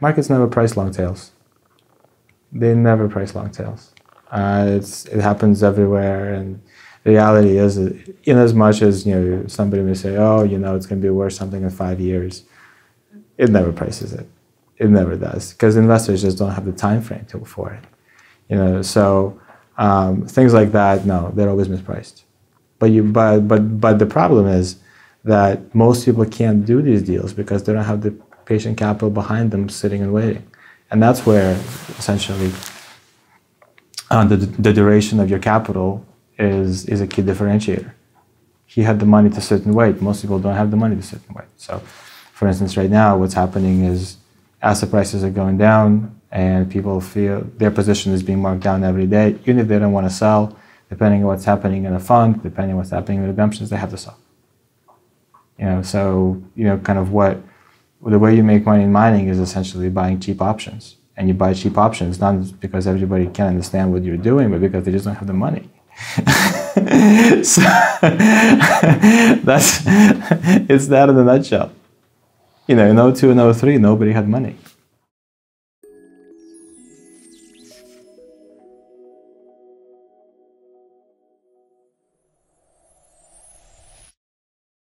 Markets never price long tails. They never price long tails. It happens everywhere, and the reality is, in as much as somebody may say, oh, it's going to be worth something in 5 years, it never prices it. It never does, because investors just don't have the time frame for it. So things like that, no, they're always mispriced. But the problem is that most people can't do these deals because they don't have the patient capital behind them sitting and waiting. And that's where, essentially, the duration of your capital is a key differentiator. He had the money to sit and wait. Most people don't have the money to sit and wait. So, for instance, right now, what's happening is asset prices are going down, and people feel their position is being marked down every day. Even if they don't want to sell, depending on what's happening in a fund, depending on what's happening in redemptions, they have to sell. So, kind of the way you make money in mining is essentially buying cheap options. And you buy cheap options not because everybody can understand what you're doing, but because they just don't have the money. So it's that in a nutshell. In 02 and 03, nobody had money.